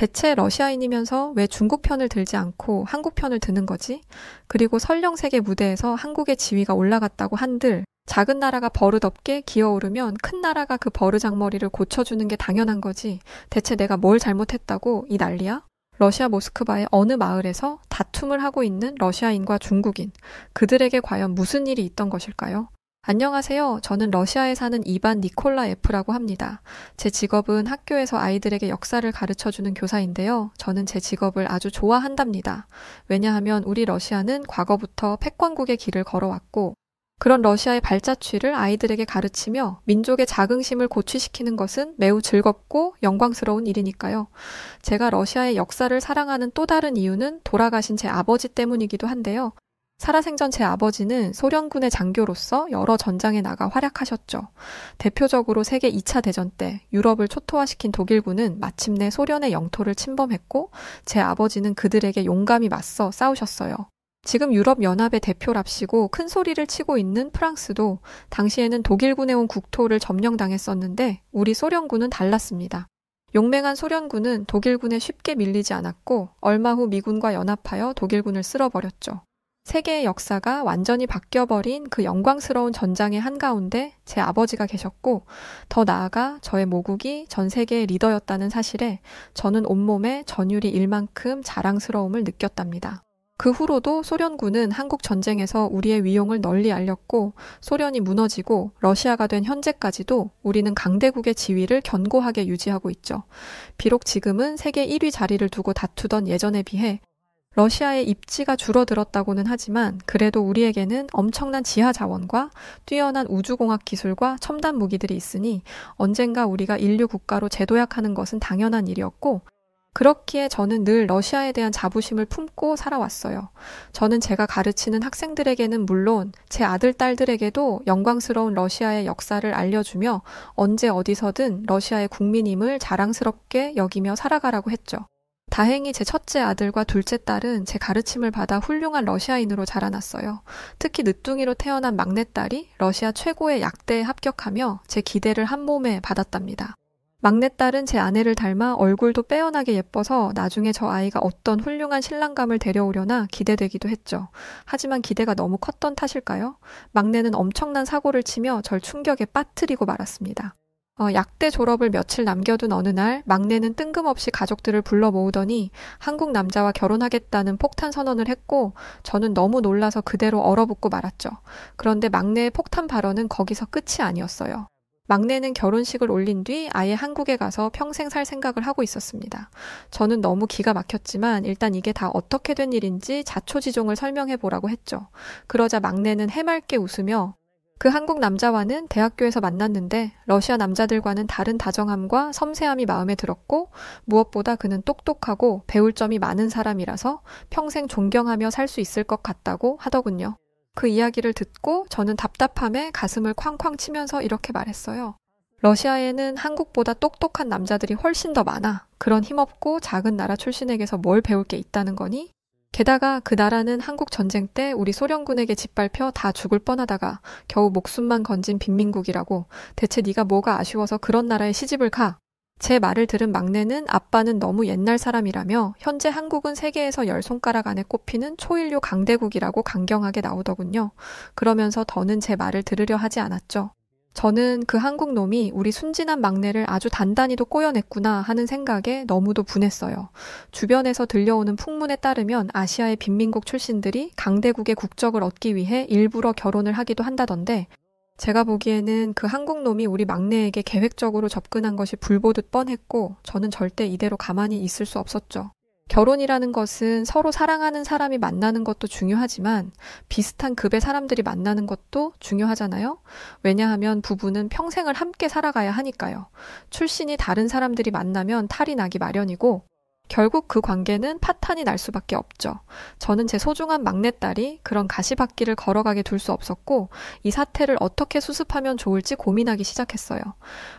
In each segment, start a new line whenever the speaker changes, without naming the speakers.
대체 러시아인이면서 왜 중국 편을 들지 않고 한국 편을 드는 거지? 그리고 설령 세계 무대에서 한국의 지위가 올라갔다고 한들 작은 나라가 버릇없게 기어오르면 큰 나라가 그 버르장머리를 고쳐주는 게 당연한 거지. 대체 내가 뭘 잘못했다고 이 난리야? 러시아 모스크바의 어느 마을에서 다툼을 하고 있는 러시아인과 중국인. 그들에게 과연 무슨 일이 있던 것일까요? 안녕하세요. 저는 러시아에 사는 이반 니콜라예프라고 합니다. 제 직업은 학교에서 아이들에게 역사를 가르쳐주는 교사인데요. 저는 제 직업을 아주 좋아한답니다. 왜냐하면 우리 러시아는 과거부터 패권국의 길을 걸어왔고 그런 러시아의 발자취를 아이들에게 가르치며 민족의 자긍심을 고취시키는 것은 매우 즐겁고 영광스러운 일이니까요. 제가 러시아의 역사를 사랑하는 또 다른 이유는 돌아가신 제 아버지 때문이기도 한데요. 살아생전 제 아버지는 소련군의 장교로서 여러 전장에 나가 활약하셨죠. 대표적으로 세계 2차 대전 때 유럽을 초토화시킨 독일군은 마침내 소련의 영토를 침범했고 제 아버지는 그들에게 용감히 맞서 싸우셨어요. 지금 유럽연합의 대표랍시고 큰 소리를 치고 있는 프랑스도 당시에는 독일군에 온 국토를 점령당했었는데 우리 소련군은 달랐습니다. 용맹한 소련군은 독일군에 쉽게 밀리지 않았고 얼마 후 미군과 연합하여 독일군을 쓸어버렸죠. 세계의 역사가 완전히 바뀌어버린 그 영광스러운 전장의 한가운데 제 아버지가 계셨고 더 나아가 저의 모국이 전 세계의 리더였다는 사실에 저는 온몸에 전율이 일 만큼 자랑스러움을 느꼈답니다. 그 후로도 소련군은 한국 전쟁에서 우리의 위용을 널리 알렸고 소련이 무너지고 러시아가 된 현재까지도 우리는 강대국의 지위를 견고하게 유지하고 있죠. 비록 지금은 세계 1위 자리를 두고 다투던 예전에 비해 러시아의 입지가 줄어들었다고는 하지만 그래도 우리에게는 엄청난 지하 자원과 뛰어난 우주공학 기술과 첨단 무기들이 있으니 언젠가 우리가 인류 국가로 재도약하는 것은 당연한 일이었고 그렇기에 저는 늘 러시아에 대한 자부심을 품고 살아왔어요. 저는 제가 가르치는 학생들에게는 물론 제 아들, 딸들에게도 영광스러운 러시아의 역사를 알려주며 언제 어디서든 러시아의 국민임을 자랑스럽게 여기며 살아가라고 했죠. 다행히 제 첫째 아들과 둘째 딸은 제 가르침을 받아 훌륭한 러시아인으로 자라났어요. 특히 늦둥이로 태어난 막내딸이 러시아 최고의 약대에 합격하며 제 기대를 한 몸에 받았답니다. 막내딸은 제 아내를 닮아 얼굴도 빼어나게 예뻐서 나중에 저 아이가 어떤 훌륭한 신랑감을 데려오려나 기대되기도 했죠. 하지만 기대가 너무 컸던 탓일까요? 막내는 엄청난 사고를 치며 절 충격에 빠뜨리고 말았습니다. 약대 졸업을 며칠 남겨둔 어느 날 막내는 뜬금없이 가족들을 불러 모으더니 한국 남자와 결혼하겠다는 폭탄 선언을 했고 저는 너무 놀라서 그대로 얼어붙고 말았죠. 그런데 막내의 폭탄 발언은 거기서 끝이 아니었어요. 막내는 결혼식을 올린 뒤 아예 한국에 가서 평생 살 생각을 하고 있었습니다. 저는 너무 기가 막혔지만 일단 이게 다 어떻게 된 일인지 자초지종을 설명해 보라고 했죠. 그러자 막내는 해맑게 웃으며 그 한국 남자와는 대학교에서 만났는데 러시아 남자들과는 다른 다정함과 섬세함이 마음에 들었고 무엇보다 그는 똑똑하고 배울 점이 많은 사람이라서 평생 존경하며 살 수 있을 것 같다고 하더군요. 그 이야기를 듣고 저는 답답함에 가슴을 쾅쾅 치면서 이렇게 말했어요. 러시아에는 한국보다 똑똑한 남자들이 훨씬 더 많아. 그런 힘없고 작은 나라 출신에게서 뭘 배울 게 있다는 거니? 게다가 그 나라는 한국 전쟁 때 우리 소련군에게 짓밟혀 다 죽을 뻔하다가 겨우 목숨만 건진 빈민국이라고. 대체 네가 뭐가 아쉬워서 그런 나라에 시집을 가? 제 말을 들은 막내는 아빠는 너무 옛날 사람이라며 현재 한국은 세계에서 10손가락 안에 꼽히는 초인류 강대국이라고 강경하게 나오더군요. 그러면서 더는 제 말을 들으려 하지 않았죠. 저는 그 한국 놈이 우리 순진한 막내를 아주 단단히도 꼬여냈구나 하는 생각에 너무도 분했어요. 주변에서 들려오는 풍문에 따르면 아시아의 빈민국 출신들이 강대국의 국적을 얻기 위해 일부러 결혼을 하기도 한다던데 제가 보기에는 그 한국 놈이 우리 막내에게 계획적으로 접근한 것이 불보듯 뻔했고 저는 절대 이대로 가만히 있을 수 없었죠. 결혼이라는 것은 서로 사랑하는 사람이 만나는 것도 중요하지만 비슷한 급의 사람들이 만나는 것도 중요하잖아요. 왜냐하면 부부는 평생을 함께 살아가야 하니까요. 출신이 다른 사람들이 만나면 탈이 나기 마련이고 결국 그 관계는 파탄이 날 수밖에 없죠. 저는 제 소중한 막내딸이 그런 가시밭길을 걸어가게 둘 수 없었고 이 사태를 어떻게 수습하면 좋을지 고민하기 시작했어요.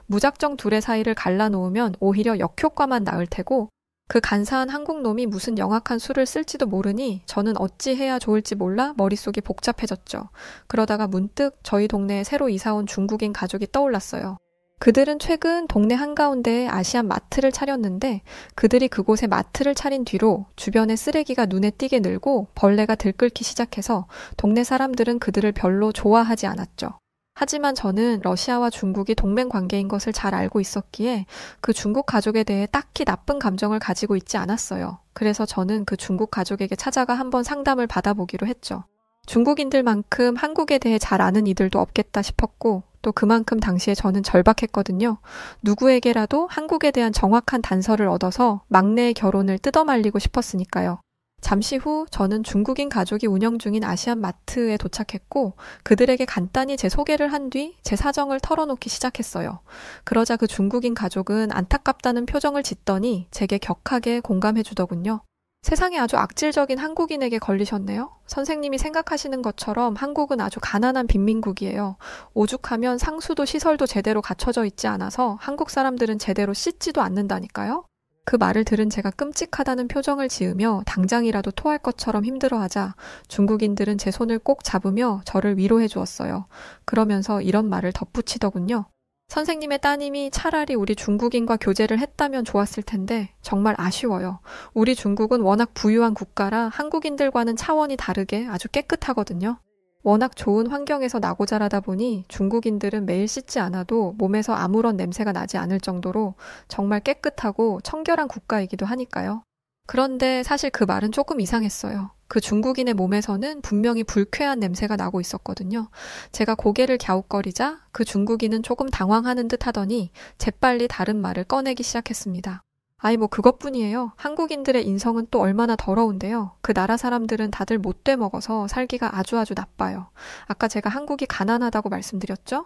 무작정 둘의 사이를 갈라놓으면 오히려 역효과만 나을 테고 그 간사한 한국놈이 무슨 영악한 수를 쓸지도 모르니 저는 어찌 해야 좋을지 몰라 머릿속이 복잡해졌죠. 그러다가 문득 저희 동네에 새로 이사온 중국인 가족이 떠올랐어요. 그들은 최근 동네 한가운데에 아시안 마트를 차렸는데 그들이 그곳에 마트를 차린 뒤로 주변에 쓰레기가 눈에 띄게 늘고 벌레가 들끓기 시작해서 동네 사람들은 그들을 별로 좋아하지 않았죠. 하지만 저는 러시아와 중국이 동맹 관계인 것을 잘 알고 있었기에 그 중국 가족에 대해 딱히 나쁜 감정을 가지고 있지 않았어요. 그래서 저는 그 중국 가족에게 찾아가 한번 상담을 받아보기로 했죠. 중국인들만큼 한국에 대해 잘 아는 이들도 없겠다 싶었고 또 그만큼 당시에 저는 절박했거든요. 누구에게라도 한국에 대한 정확한 단서를 얻어서 막내의 결혼을 뜯어말리고 싶었으니까요. 잠시 후 저는 중국인 가족이 운영 중인 아시안 마트에 도착했고 그들에게 간단히 제 소개를 한 뒤 제 사정을 털어놓기 시작했어요. 그러자 그 중국인 가족은 안타깝다는 표정을 짓더니 제게 격하게 공감해 주더군요. 세상에 아주 악질적인 한국인에게 걸리셨네요. 선생님이 생각하시는 것처럼 한국은 아주 가난한 빈민국이에요. 오죽하면 상수도 시설도 제대로 갖춰져 있지 않아서 한국 사람들은 제대로 씻지도 않는다니까요. 그 말을 들은 제가 끔찍하다는 표정을 지으며 당장이라도 토할 것처럼 힘들어하자 중국인들은 제 손을 꼭 잡으며 저를 위로해 주었어요. 그러면서 이런 말을 덧붙이더군요. 선생님의 따님이 차라리 우리 중국인과 교제를 했다면 좋았을 텐데 정말 아쉬워요. 우리 중국은 워낙 부유한 국가라 한국인들과는 차원이 다르게 아주 깨끗하거든요. 워낙 좋은 환경에서 나고 자라다 보니 중국인들은 매일 씻지 않아도 몸에서 아무런 냄새가 나지 않을 정도로 정말 깨끗하고 청결한 국가이기도 하니까요. 그런데 사실 그 말은 조금 이상했어요. 그 중국인의 몸에서는 분명히 불쾌한 냄새가 나고 있었거든요. 제가 고개를 갸웃거리자 그 중국인은 조금 당황하는 듯 하더니 재빨리 다른 말을 꺼내기 시작했습니다. 아이 뭐 그것뿐이에요. 한국인들의 인성은 또 얼마나 더러운데요. 그 나라 사람들은 다들 못돼 먹어서 살기가 아주 나빠요. 아까 제가 한국이 가난하다고 말씀드렸죠?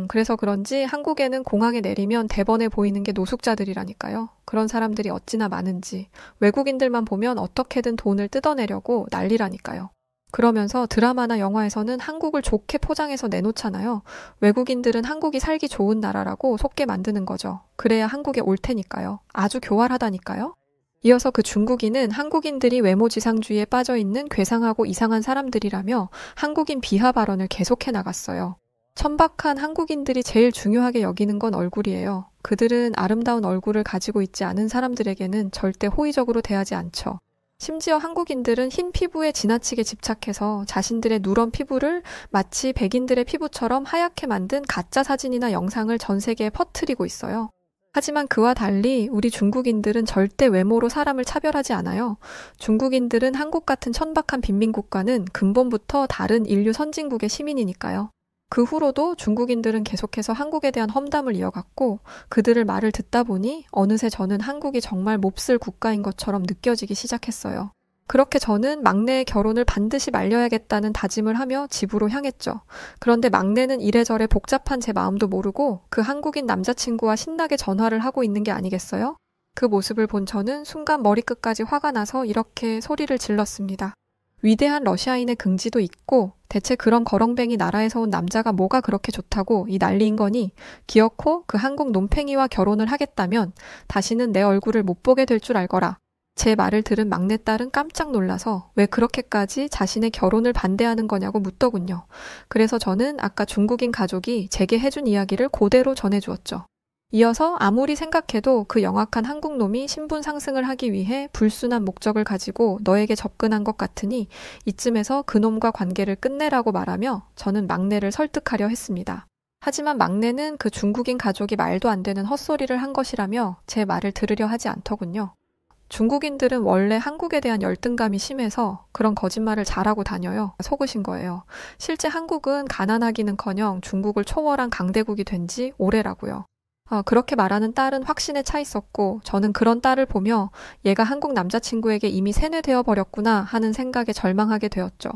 그래서 그런지 한국에는 공항에 내리면 대번에 보이는 게 노숙자들이라니까요. 그런 사람들이 어찌나 많은지 외국인들만 보면 어떻게든 돈을 뜯어내려고 난리라니까요. 그러면서 드라마나 영화에서는 한국을 좋게 포장해서 내놓잖아요. 외국인들은 한국이 살기 좋은 나라라고 속게 만드는 거죠. 그래야 한국에 올 테니까요. 아주 교활하다니까요. 이어서 그 중국인은 한국인들이 외모지상주의에 빠져있는 괴상하고 이상한 사람들이라며 한국인 비하 발언을 계속해 나갔어요. 천박한 한국인들이 제일 중요하게 여기는 건 얼굴이에요. 그들은 아름다운 얼굴을 가지고 있지 않은 사람들에게는 절대 호의적으로 대하지 않죠. 심지어 한국인들은 흰 피부에 지나치게 집착해서 자신들의 누런 피부를 마치 백인들의 피부처럼 하얗게 만든 가짜 사진이나 영상을 전 세계에 퍼뜨리고 있어요. 하지만 그와 달리 우리 중국인들은 절대 외모로 사람을 차별하지 않아요. 중국인들은 한국 같은 천박한 빈민국과는 근본부터 다른 인류 선진국의 시민이니까요. 그 후로도 중국인들은 계속해서 한국에 대한 험담을 이어갔고 그들의 말을 듣다 보니 어느새 저는 한국이 정말 몹쓸 국가인 것처럼 느껴지기 시작했어요. 그렇게 저는 막내의 결혼을 반드시 말려야겠다는 다짐을 하며 집으로 향했죠. 그런데 막내는 이래저래 복잡한 제 마음도 모르고 그 한국인 남자친구와 신나게 전화를 하고 있는 게 아니겠어요? 그 모습을 본 저는 순간 머리끝까지 화가 나서 이렇게 소리를 질렀습니다. 위대한 러시아인의 긍지도 있고 대체 그런 거렁뱅이 나라에서 온 남자가 뭐가 그렇게 좋다고 이 난리인 거니? 기어코 그 한국 놈팽이와 결혼을 하겠다면 다시는 내 얼굴을 못 보게 될 줄 알거라. 제 말을 들은 막내딸은 깜짝 놀라서 왜 그렇게까지 자신의 결혼을 반대하는 거냐고 묻더군요. 그래서 저는 아까 중국인 가족이 제게 해준 이야기를 그대로 전해주었죠. 이어서 아무리 생각해도 그 영악한 한국놈이 신분 상승을 하기 위해 불순한 목적을 가지고 너에게 접근한 것 같으니 이쯤에서 그놈과 관계를 끝내라고 말하며 저는 막내를 설득하려 했습니다. 하지만 막내는 그 중국인 가족이 말도 안 되는 헛소리를 한 것이라며 제 말을 들으려 하지 않더군요. 중국인들은 원래 한국에 대한 열등감이 심해서 그런 거짓말을 잘하고 다녀요. 속으신 거예요. 실제 한국은 가난하기는커녕 중국을 초월한 강대국이 된 지 오래라고요. 그렇게 말하는 딸은 확신에 차 있었고 저는 그런 딸을 보며 얘가 한국 남자친구에게 이미 세뇌되어 버렸구나 하는 생각에 절망하게 되었죠.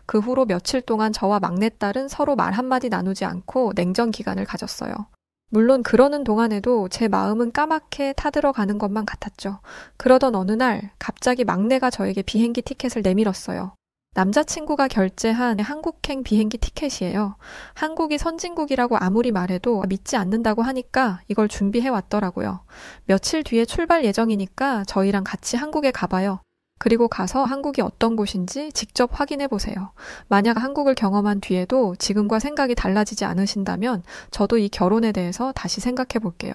그 후로 며칠 동안 저와 막내딸은 서로 말 한마디 나누지 않고 냉전 기간을 가졌어요. 물론 그러는 동안에도 제 마음은 까맣게 타들어가는 것만 같았죠. 그러던 어느 날 갑자기 막내가 저에게 비행기 티켓을 내밀었어요. 남자친구가 결제한 한국행 비행기 티켓이에요. 한국이 선진국이라고 아무리 말해도 믿지 않는다고 하니까 이걸 준비해 왔더라고요. 며칠 뒤에 출발 예정이니까 저희랑 같이 한국에 가봐요. 그리고 가서 한국이 어떤 곳인지 직접 확인해 보세요. 만약 한국을 경험한 뒤에도 지금과 생각이 달라지지 않으신다면 저도 이 결혼에 대해서 다시 생각해 볼게요.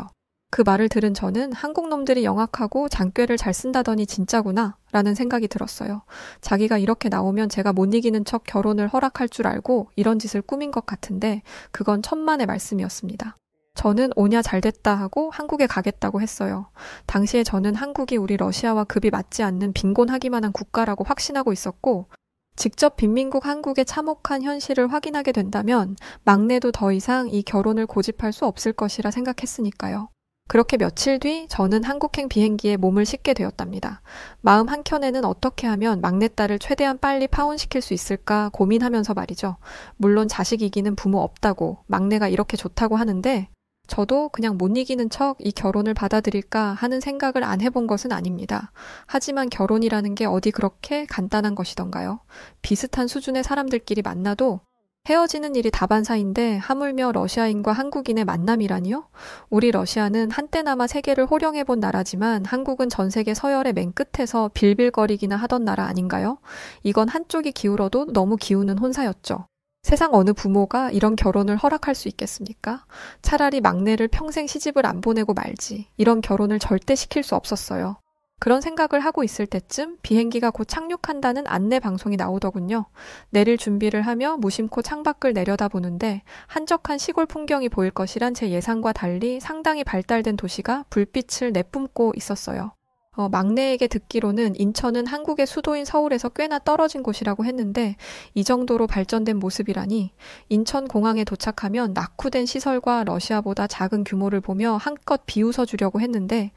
그 말을 들은 저는 한국 놈들이 영악하고 장꾀를 잘 쓴다더니 진짜구나 라는 생각이 들었어요. 자기가 이렇게 나오면 제가 못 이기는 척 결혼을 허락할 줄 알고 이런 짓을 꾸민 것 같은데 그건 천만의 말씀이었습니다. 저는 오냐 잘됐다 하고 한국에 가겠다고 했어요. 당시에 저는 한국이 우리 러시아와 급이 맞지 않는 빈곤하기만 한 국가라고 확신하고 있었고 직접 빈민국 한국의 참혹한 현실을 확인하게 된다면 막내도 더 이상 이 결혼을 고집할 수 없을 것이라 생각했으니까요. 그렇게 며칠 뒤 저는 한국행 비행기에 몸을 싣게 되었답니다. 마음 한켠에는 어떻게 하면 막내딸을 최대한 빨리 파혼시킬 수 있을까 고민하면서 말이죠. 물론 자식 이기는 부모 없다고 막내가 이렇게 좋다고 하는데 저도 그냥 못 이기는 척 이 결혼을 받아들일까 하는 생각을 안 해본 것은 아닙니다. 하지만 결혼이라는 게 어디 그렇게 간단한 것이던가요? 비슷한 수준의 사람들끼리 만나도 헤어지는 일이 다반사인데 하물며 러시아인과 한국인의 만남이라니요? 우리 러시아는 한때나마 세계를 호령해본 나라지만 한국은 전 세계 서열의 맨 끝에서 빌빌거리기나 하던 나라 아닌가요? 이건 한쪽이 기울어도 너무 기우는 혼사였죠. 세상 어느 부모가 이런 결혼을 허락할 수 있겠습니까? 차라리 막내를 평생 시집을 안 보내고 말지. 이런 결혼을 절대 시킬 수 없었어요. 그런 생각을 하고 있을 때쯤 비행기가 곧 착륙한다는 안내 방송이 나오더군요. 내릴 준비를 하며 무심코 창밖을 내려다보는데 한적한 시골 풍경이 보일 것이란 제 예상과 달리 상당히 발달된 도시가 불빛을 내뿜고 있었어요. 막내에게 듣기로는 인천은 한국의 수도인 서울에서 꽤나 떨어진 곳이라고 했는데 이 정도로 발전된 모습이라니 인천공항에 도착하면 낙후된 시설과 러시아보다 작은 규모를 보며 한껏 비웃어 주려고 했는데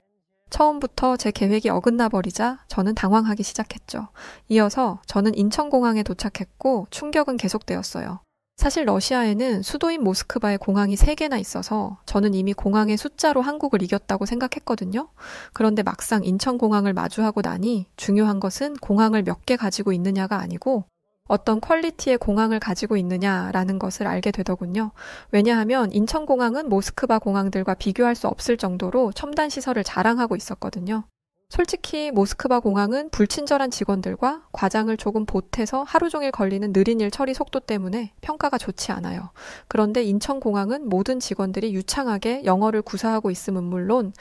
처음부터 제 계획이 어긋나 버리자 저는 당황하기 시작했죠. 이어서 저는 인천공항에 도착했고 충격은 계속되었어요. 사실 러시아에는 수도인 모스크바에 공항이 3개나 있어서 저는 이미 공항의 숫자로 한국을 이겼다고 생각했거든요. 그런데 막상 인천공항을 마주하고 나니 중요한 것은 공항을 몇 개 가지고 있느냐가 아니고 어떤 퀄리티의 공항을 가지고 있느냐라는 것을 알게 되더군요. 왜냐하면 인천공항은 모스크바 공항들과 비교할 수 없을 정도로 첨단 시설을 자랑하고 있었거든요. 솔직히 모스크바 공항은 불친절한 직원들과 과장을 조금 보태서 하루 종일 걸리는 느린 일 처리 속도 때문에 평가가 좋지 않아요. 그런데 인천공항은 모든 직원들이 유창하게 영어를 구사하고 있음은 물론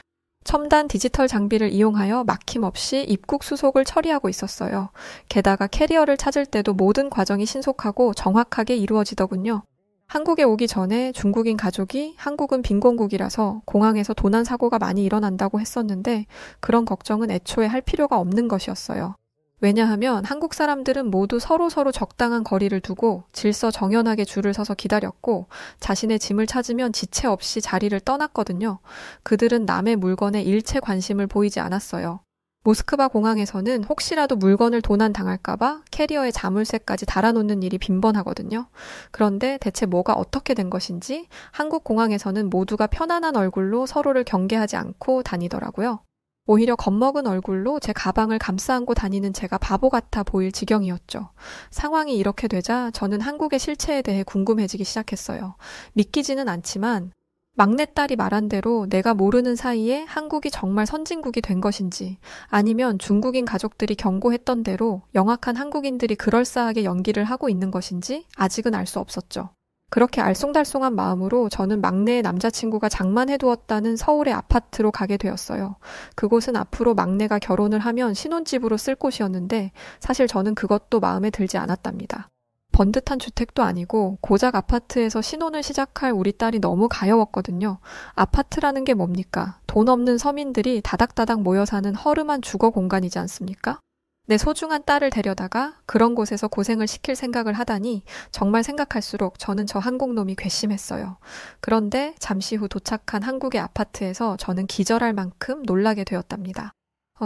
첨단 디지털 장비를 이용하여 막힘없이 입국 수속을 처리하고 있었어요. 게다가 캐리어를 찾을 때도 모든 과정이 신속하고 정확하게 이루어지더군요. 한국에 오기 전에 중국인 가족이 한국은 빈곤국이라서 공항에서 도난 사고가 많이 일어난다고 했었는데 그런 걱정은 애초에 할 필요가 없는 것이었어요. 왜냐하면 한국 사람들은 모두 서로서로 적당한 거리를 두고 질서 정연하게 줄을 서서 기다렸고 자신의 짐을 찾으면 지체 없이 자리를 떠났거든요. 그들은 남의 물건에 일체 관심을 보이지 않았어요. 모스크바 공항에서는 혹시라도 물건을 도난당할까봐 캐리어에 자물쇠까지 달아놓는 일이 빈번하거든요. 그런데 대체 뭐가 어떻게 된 것인지 한국 공항에서는 모두가 편안한 얼굴로 서로를 경계하지 않고 다니더라고요. 오히려 겁먹은 얼굴로 제 가방을 감싸 안고 다니는 제가 바보 같아 보일 지경이었죠. 상황이 이렇게 되자 저는 한국의 실체에 대해 궁금해지기 시작했어요. 믿기지는 않지만 막내딸이 말한 대로 내가 모르는 사이에 한국이 정말 선진국이 된 것인지 아니면 중국인 가족들이 경고했던 대로 영악한 한국인들이 그럴싸하게 연기를 하고 있는 것인지 아직은 알 수 없었죠. 그렇게 알쏭달쏭한 마음으로 저는 막내의 남자친구가 장만해두었다는 서울의 아파트로 가게 되었어요. 그곳은 앞으로 막내가 결혼을 하면 신혼집으로 쓸 곳이었는데 사실 저는 그것도 마음에 들지 않았답니다. 번듯한 주택도 아니고 고작 아파트에서 신혼을 시작할 우리 딸이 너무 가여웠거든요. 아파트라는 게 뭡니까? 돈 없는 서민들이 다닥다닥 모여 사는 허름한 주거 공간이지 않습니까? 내 소중한 딸을 데려다가 그런 곳에서 고생을 시킬 생각을 하다니 정말 생각할수록 저는 저 한국놈이 괘씸했어요. 그런데 잠시 후 도착한 한국의 아파트에서 저는 기절할 만큼 놀라게 되었답니다.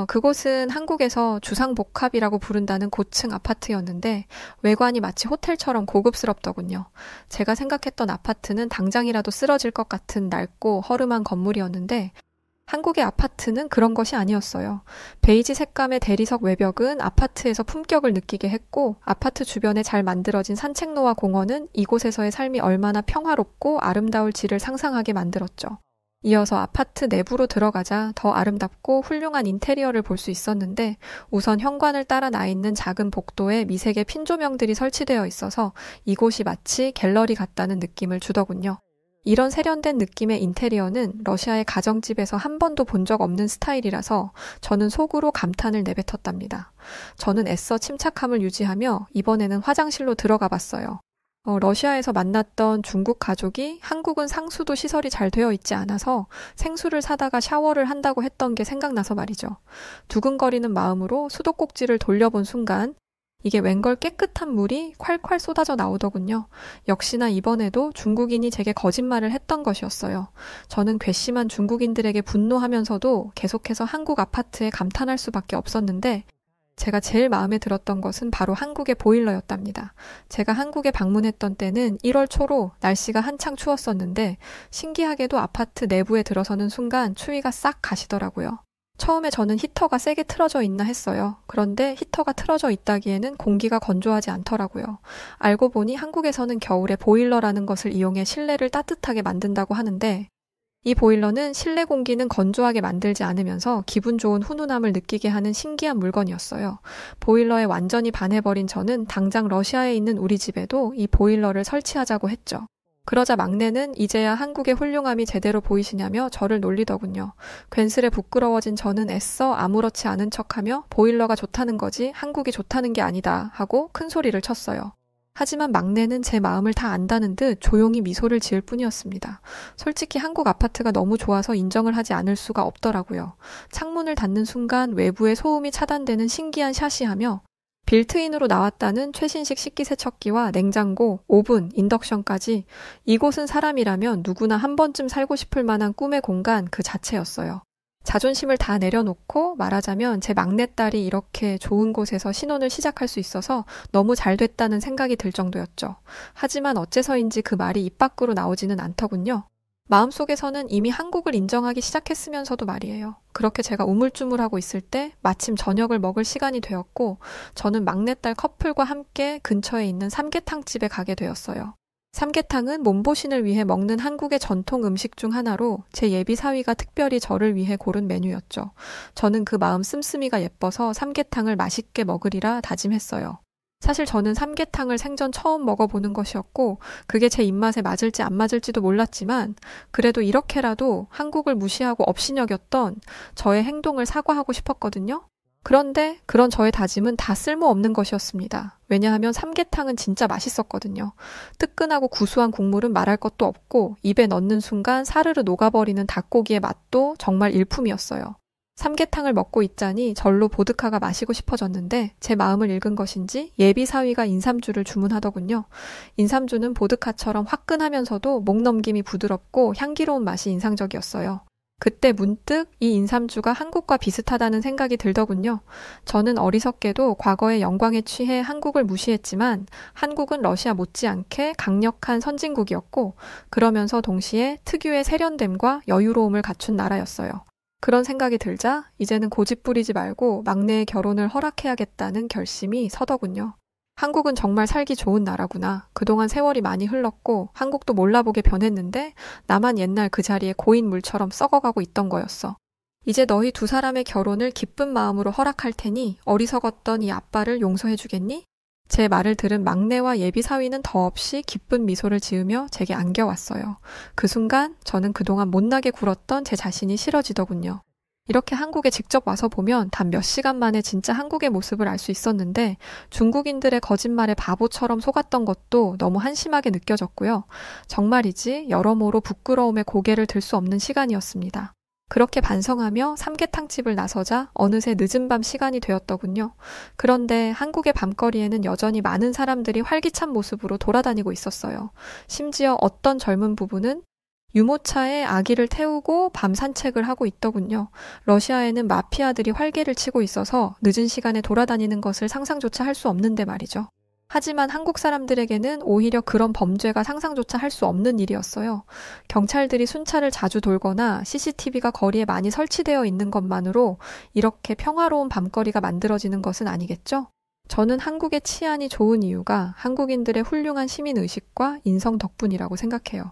그곳은 한국에서 주상복합이라고 부른다는 고층 아파트였는데 외관이 마치 호텔처럼 고급스럽더군요. 제가 생각했던 아파트는 당장이라도 쓰러질 것 같은 낡고 허름한 건물이었는데 한국의 아파트는 그런 것이 아니었어요. 베이지 색감의 대리석 외벽은 아파트에서 품격을 느끼게 했고 아파트 주변에 잘 만들어진 산책로와 공원은 이곳에서의 삶이 얼마나 평화롭고 아름다울지를 상상하게 만들었죠. 이어서 아파트 내부로 들어가자 더 아름답고 훌륭한 인테리어를 볼 수 있었는데 우선 현관을 따라 나 있는 작은 복도에 미색의 핀 조명들이 설치되어 있어서 이곳이 마치 갤러리 같다는 느낌을 주더군요. 이런 세련된 느낌의 인테리어는 러시아의 가정집에서 한 번도 본 적 없는 스타일이라서 저는 속으로 감탄을 내뱉었답니다. 저는 애써 침착함을 유지하며 이번에는 화장실로 들어가 봤어요. 러시아에서 만났던 중국 가족이 한국은 상수도 시설이 잘 되어 있지 않아서 생수를 사다가 샤워를 한다고 했던 게 생각나서 말이죠. 두근거리는 마음으로 수도꼭지를 돌려본 순간 이게 웬걸 깨끗한 물이 콸콸 쏟아져 나오더군요. 역시나 이번에도 중국인이 제게 거짓말을 했던 것이었어요. 저는 괘씸한 중국인들에게 분노하면서도 계속해서 한국 아파트에 감탄할 수밖에 없었는데 제가 제일 마음에 들었던 것은 바로 한국의 보일러였답니다. 제가 한국에 방문했던 때는 1월 초로 날씨가 한창 추웠었는데 신기하게도 아파트 내부에 들어서는 순간 추위가 싹 가시더라고요. 처음에 저는 히터가 세게 틀어져 있나 했어요. 그런데 히터가 틀어져 있다기에는 공기가 건조하지 않더라고요. 알고 보니 한국에서는 겨울에 보일러라는 것을 이용해 실내를 따뜻하게 만든다고 하는데 이 보일러는 실내 공기는 건조하게 만들지 않으면서 기분 좋은 훈훈함을 느끼게 하는 신기한 물건이었어요. 보일러에 완전히 반해버린 저는 당장 러시아에 있는 우리 집에도 이 보일러를 설치하자고 했죠. 그러자 막내는 이제야 한국의 훌륭함이 제대로 보이시냐며 저를 놀리더군요. 괜스레 부끄러워진 저는 애써 아무렇지 않은 척하며 보일러가 좋다는 거지 한국이 좋다는 게 아니다 하고 큰 소리를 쳤어요. 하지만 막내는 제 마음을 다 안다는 듯 조용히 미소를 지을 뿐이었습니다. 솔직히 한국 아파트가 너무 좋아서 인정을 하지 않을 수가 없더라고요. 창문을 닫는 순간 외부의 소음이 차단되는 신기한 샷이하며 빌트인으로 나왔다는 최신식 식기세척기와 냉장고, 오븐, 인덕션까지 이곳은 사람이라면 누구나 한 번쯤 살고 싶을 만한 꿈의 공간 그 자체였어요. 자존심을 다 내려놓고 말하자면 제 막내딸이 이렇게 좋은 곳에서 신혼을 시작할 수 있어서 너무 잘 됐다는 생각이 들 정도였죠. 하지만 어째서인지 그 말이 입 밖으로 나오지는 않더군요. 마음속에서는 이미 한국을 인정하기 시작했으면서도 말이에요. 그렇게 제가 우물쭈물하고 있을 때 마침 저녁을 먹을 시간이 되었고 저는 막내딸 커플과 함께 근처에 있는 삼계탕집에 가게 되었어요. 삼계탕은 몸보신을 위해 먹는 한국의 전통 음식 중 하나로 제 예비 사위가 특별히 저를 위해 고른 메뉴였죠. 저는 그 마음 씀씀이가 예뻐서 삼계탕을 맛있게 먹으리라 다짐했어요. 사실 저는 삼계탕을 생전 처음 먹어보는 것이었고 그게 제 입맛에 맞을지 안 맞을지도 몰랐지만 그래도 이렇게라도 한국을 무시하고 업신여겼던 저의 행동을 사과하고 싶었거든요. 그런데 그런 저의 다짐은 다 쓸모없는 것이었습니다. 왜냐하면 삼계탕은 진짜 맛있었거든요. 뜨끈하고 구수한 국물은 말할 것도 없고 입에 넣는 순간 사르르 녹아버리는 닭고기의 맛도 정말 일품이었어요. 삼계탕을 먹고 있자니 절로 보드카가 마시고 싶어졌는데 제 마음을 읽은 것인지 예비 사위가 인삼주를 주문하더군요. 인삼주는 보드카처럼 화끈하면서도 목 넘김이 부드럽고 향기로운 맛이 인상적이었어요. 그때 문득 이 인삼주가 한국과 비슷하다는 생각이 들더군요. 저는 어리석게도 과거의 영광에 취해 한국을 무시했지만 한국은 러시아 못지않게 강력한 선진국이었고 그러면서 동시에 특유의 세련됨과 여유로움을 갖춘 나라였어요. 그런 생각이 들자 이제는 고집 부리지 말고 막내의 결혼을 허락해야겠다는 결심이 서더군요. 한국은 정말 살기 좋은 나라구나. 그동안 세월이 많이 흘렀고 한국도 몰라보게 변했는데 나만 옛날 그 자리에 고인 물처럼 썩어가고 있던 거였어. 이제 너희 두 사람의 결혼을 기쁜 마음으로 허락할 테니 어리석었던 이 아빠를 용서해 주겠니? 제 말을 들은 막내와 예비 사위는 더없이 기쁜 미소를 지으며 제게 안겨왔어요. 그 순간 저는 그동안 못나게 굴었던 제 자신이 싫어지더군요. 이렇게 한국에 직접 와서 보면 단 몇 시간 만에 진짜 한국의 모습을 알 수 있었는데 중국인들의 거짓말에 바보처럼 속았던 것도 너무 한심하게 느껴졌고요. 정말이지 여러모로 부끄러움에 고개를 들 수 없는 시간이었습니다. 그렇게 반성하며 삼계탕집을 나서자 어느새 늦은 밤 시간이 되었더군요. 그런데 한국의 밤거리에는 여전히 많은 사람들이 활기찬 모습으로 돌아다니고 있었어요. 심지어 어떤 젊은 부부는 유모차에 아기를 태우고 밤 산책을 하고 있더군요. 러시아에는 마피아들이 활개를 치고 있어서 늦은 시간에 돌아다니는 것을 상상조차 할 수 없는데 말이죠. 하지만 한국 사람들에게는 오히려 그런 범죄가 상상조차 할 수 없는 일이었어요. 경찰들이 순찰을 자주 돌거나 CCTV가 거리에 많이 설치되어 있는 것만으로 이렇게 평화로운 밤거리가 만들어지는 것은 아니겠죠? 저는 한국의 치안이 좋은 이유가 한국인들의 훌륭한 시민의식과 인성 덕분이라고 생각해요.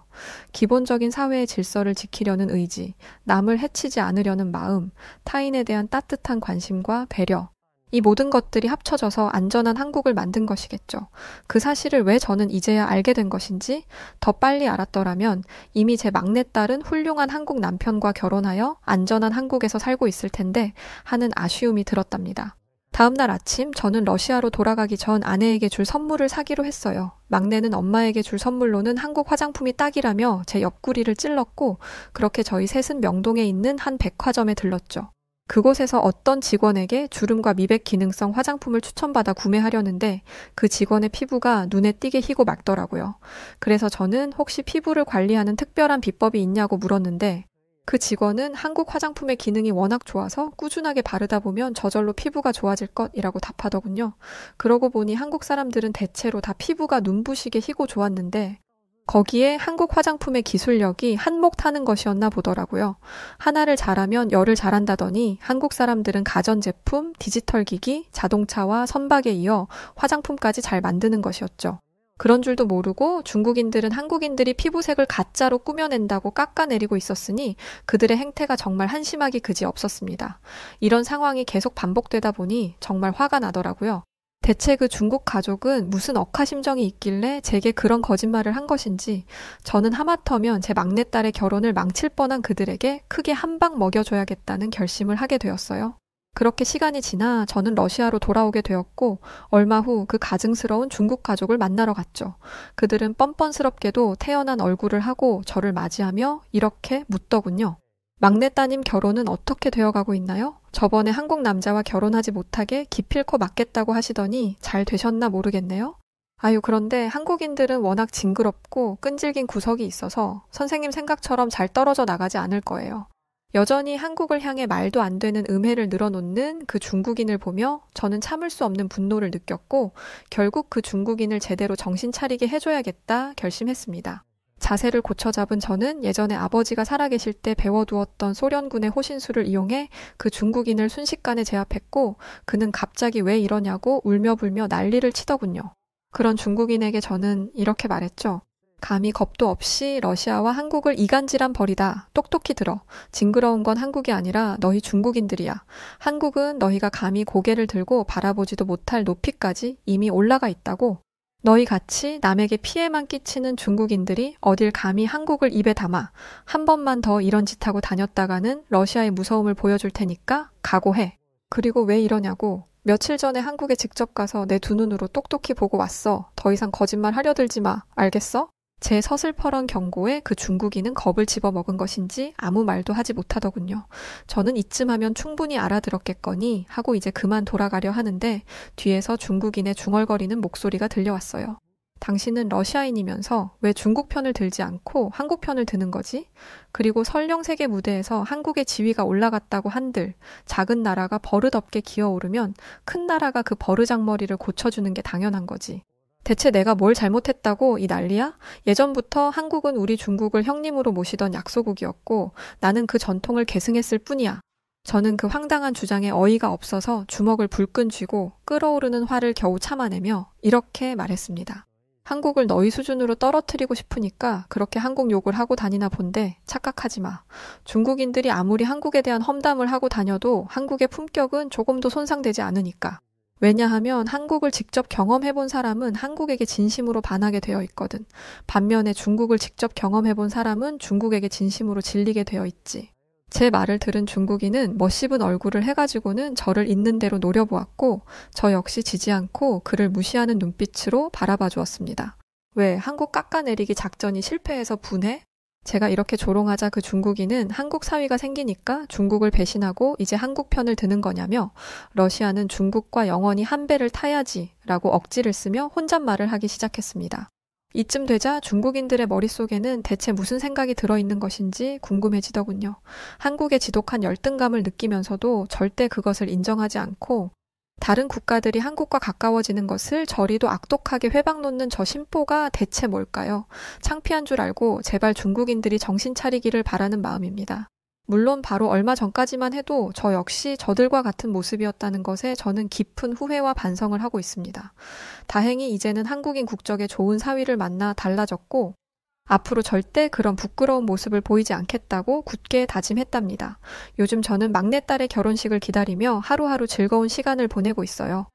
기본적인 사회의 질서를 지키려는 의지, 남을 해치지 않으려는 마음, 타인에 대한 따뜻한 관심과 배려, 이 모든 것들이 합쳐져서 안전한 한국을 만든 것이겠죠. 그 사실을 왜 저는 이제야 알게 된 것인지 더 빨리 알았더라면 이미 제 막내딸은 훌륭한 한국 남편과 결혼하여 안전한 한국에서 살고 있을 텐데 하는 아쉬움이 들었답니다. 다음 날 아침 저는 러시아로 돌아가기 전 아내에게 줄 선물을 사기로 했어요. 막내는 엄마에게 줄 선물로는 한국 화장품이 딱이라며 제 옆구리를 찔렀고 그렇게 저희 셋은 명동에 있는 한 백화점에 들렀죠. 그곳에서 어떤 직원에게 주름과 미백 기능성 화장품을 추천받아 구매하려는데 그 직원의 피부가 눈에 띄게 희고 맑더라고요. 그래서 저는 혹시 피부를 관리하는 특별한 비법이 있냐고 물었는데 그 직원은 한국 화장품의 기능이 워낙 좋아서 꾸준하게 바르다 보면 저절로 피부가 좋아질 것이라고 답하더군요. 그러고 보니 한국 사람들은 대체로 다 피부가 눈부시게 희고 좋았는데 거기에 한국 화장품의 기술력이 한몫 타는 것이었나 보더라고요. 하나를 잘하면 열을 잘한다더니 한국 사람들은 가전제품, 디지털 기기, 자동차와 선박에 이어 화장품까지 잘 만드는 것이었죠. 그런 줄도 모르고 중국인들은 한국인들이 피부색을 가짜로 꾸며낸다고 깎아내리고 있었으니 그들의 행태가 정말 한심하기 그지없었습니다. 이런 상황이 계속 반복되다 보니 정말 화가 나더라고요. 대체 그 중국 가족은 무슨 억하심정이 있길래 제게 그런 거짓말을 한 것인지 저는 하마터면 제 막내딸의 결혼을 망칠 뻔한 그들에게 크게 한 방 먹여줘야겠다는 결심을 하게 되었어요. 그렇게 시간이 지나 저는 러시아로 돌아오게 되었고 얼마 후 그 가증스러운 중국 가족을 만나러 갔죠. 그들은 뻔뻔스럽게도 태연한 얼굴을 하고 저를 맞이하며 이렇게 묻더군요. 막내 따님 결혼은 어떻게 되어가고 있나요? 저번에 한국 남자와 결혼하지 못하게 기필코 맞겠다고 하시더니 잘 되셨나 모르겠네요. 아유, 그런데 한국인들은 워낙 징그럽고 끈질긴 구석이 있어서 선생님 생각처럼 잘 떨어져 나가지 않을 거예요. 여전히 한국을 향해 말도 안 되는 음해를 늘어놓는 그 중국인을 보며 저는 참을 수 없는 분노를 느꼈고 결국 그 중국인을 제대로 정신 차리게 해줘야겠다 결심했습니다. 자세를 고쳐 잡은 저는 예전에 아버지가 살아계실 때 배워두었던 소련군의 호신술을 이용해 그 중국인을 순식간에 제압했고 그는 갑자기 왜 이러냐고 울며불며 난리를 치더군요. 그런 중국인에게 저는 이렇게 말했죠. 감히 겁도 없이 러시아와 한국을 이간질한 벌이다. 똑똑히 들어. 징그러운 건 한국이 아니라 너희 중국인들이야. 한국은 너희가 감히 고개를 들고 바라보지도 못할 높이까지 이미 올라가 있다고. 너희 같이 남에게 피해만 끼치는 중국인들이 어딜 감히 한국을 입에 담아 한 번만 더 이런 짓하고 다녔다가는 러시아의 무서움을 보여줄 테니까 각오해. 그리고 왜 이러냐고. 며칠 전에 한국에 직접 가서 내 두 눈으로 똑똑히 보고 왔어. 더 이상 거짓말 하려 들지 마. 알겠어? 제 서슬퍼런 경고에 그 중국인은 겁을 집어먹은 것인지 아무 말도 하지 못하더군요. 저는 이쯤 하면 충분히 알아들었겠거니 하고 이제 그만 돌아가려 하는데 뒤에서 중국인의 중얼거리는 목소리가 들려왔어요. 당신은 러시아인이면서 왜 중국 편을 들지 않고 한국 편을 드는 거지? 그리고 설령 세계 무대에서 한국의 지위가 올라갔다고 한들 작은 나라가 버릇없게 기어오르면 큰 나라가 그 버르장머리를 고쳐주는 게 당연한 거지. 대체 내가 뭘 잘못했다고 이 난리야? 예전부터 한국은 우리 중국을 형님으로 모시던 약소국이었고 나는 그 전통을 계승했을 뿐이야. 저는 그 황당한 주장에 어이가 없어서 주먹을 불끈 쥐고 끓어오르는 화를 겨우 참아내며 이렇게 말했습니다. 한국을 너희 수준으로 떨어뜨리고 싶으니까 그렇게 한국 욕을 하고 다니나 본데 착각하지 마. 중국인들이 아무리 한국에 대한 험담을 하고 다녀도 한국의 품격은 조금도 손상되지 않으니까. 왜냐하면 한국을 직접 경험해본 사람은 한국에게 진심으로 반하게 되어 있거든. 반면에 중국을 직접 경험해본 사람은 중국에게 진심으로 질리게 되어 있지. 제 말을 들은 중국인은 멋씹은 얼굴을 해가지고는 저를 있는 대로 노려보았고 저 역시 지지 않고 그를 무시하는 눈빛으로 바라봐 주었습니다. 왜 한국 깎아내리기 작전이 실패해서 분해? 제가 이렇게 조롱하자 그 중국인은 한국 사위가 생기니까 중국을 배신하고 이제 한국 편을 드는 거냐며 러시아는 중국과 영원히 한 배를 타야지 라고 억지를 쓰며 혼잣말을 하기 시작했습니다. 이쯤 되자 중국인들의 머릿속에는 대체 무슨 생각이 들어있는 것인지 궁금해지더군요. 한국의 지독한 열등감을 느끼면서도 절대 그것을 인정하지 않고 다른 국가들이 한국과 가까워지는 것을 저리도 악독하게 회방 놓는 저 심보가 대체 뭘까요? 창피한 줄 알고 제발 중국인들이 정신 차리기를 바라는 마음입니다. 물론 바로 얼마 전까지만 해도 저 역시 저들과 같은 모습이었다는 것에 저는 깊은 후회와 반성을 하고 있습니다. 다행히 이제는 한국인 국적의 좋은 사위를 만나 달라졌고 앞으로 절대 그런 부끄러운 모습을 보이지 않겠다고 굳게 다짐했답니다. 요즘 저는 막내딸의 결혼식을 기다리며 하루하루 즐거운 시간을 보내고 있어요.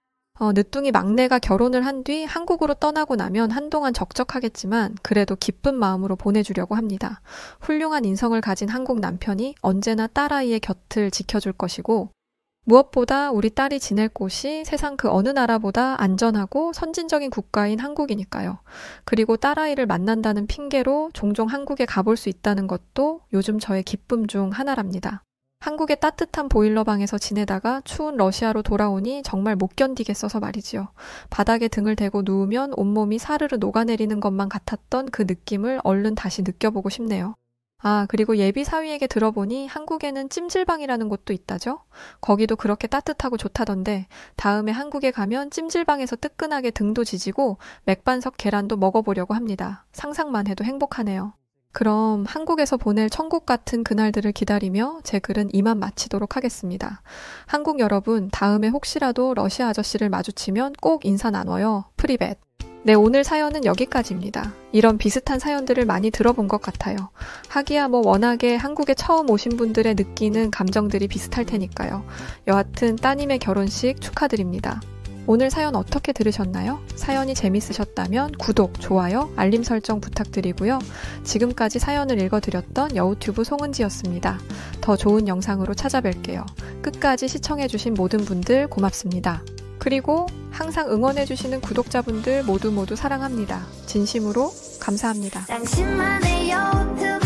늦둥이 막내가 결혼을 한 뒤 한국으로 떠나고 나면 한동안 적적하겠지만 그래도 기쁜 마음으로 보내주려고 합니다. 훌륭한 인성을 가진 한국 남편이 언제나 딸아이의 곁을 지켜줄 것이고 무엇보다 우리 딸이 지낼 곳이 세상 그 어느 나라보다 안전하고 선진적인 국가인 한국이니까요. 그리고 딸아이를 만난다는 핑계로 종종 한국에 가볼 수 있다는 것도 요즘 저의 기쁨 중 하나랍니다. 한국의 따뜻한 보일러방에서 지내다가 추운 러시아로 돌아오니 정말 못 견디겠어서 말이지요. 바닥에 등을 대고 누우면 온몸이 사르르 녹아내리는 것만 같았던 그 느낌을 얼른 다시 느껴보고 싶네요. 그리고 예비 사위에게 들어보니 한국에는 찜질방이라는 곳도 있다죠? 거기도 그렇게 따뜻하고 좋다던데 다음에 한국에 가면 찜질방에서 뜨끈하게 등도 지지고 맥반석 계란도 먹어보려고 합니다. 상상만 해도 행복하네요. 그럼 한국에서 보낼 천국 같은 그날들을 기다리며 제 글은 이만 마치도록 하겠습니다. 한국 여러분, 다음에 혹시라도 러시아 아저씨를 마주치면 꼭 인사 나눠요. 프리벳. 네, 오늘 사연은 여기까지입니다. 이런 비슷한 사연들을 많이 들어본 것 같아요. 하기야 워낙에 한국에 처음 오신 분들의 느끼는 감정들이 비슷할 테니까요. 여하튼 따님의 결혼식 축하드립니다. 오늘 사연 어떻게 들으셨나요? 사연이 재밌으셨다면 구독, 좋아요, 알림 설정 부탁드리고요. 지금까지 사연을 읽어드렸던 여우튜브 송은지였습니다. 더 좋은 영상으로 찾아뵐게요. 끝까지 시청해주신 모든 분들 고맙습니다. 그리고 항상 응원해주시는 구독자분들 모두 사랑합니다. 진심으로 감사합니다.
당신만의 여우튜브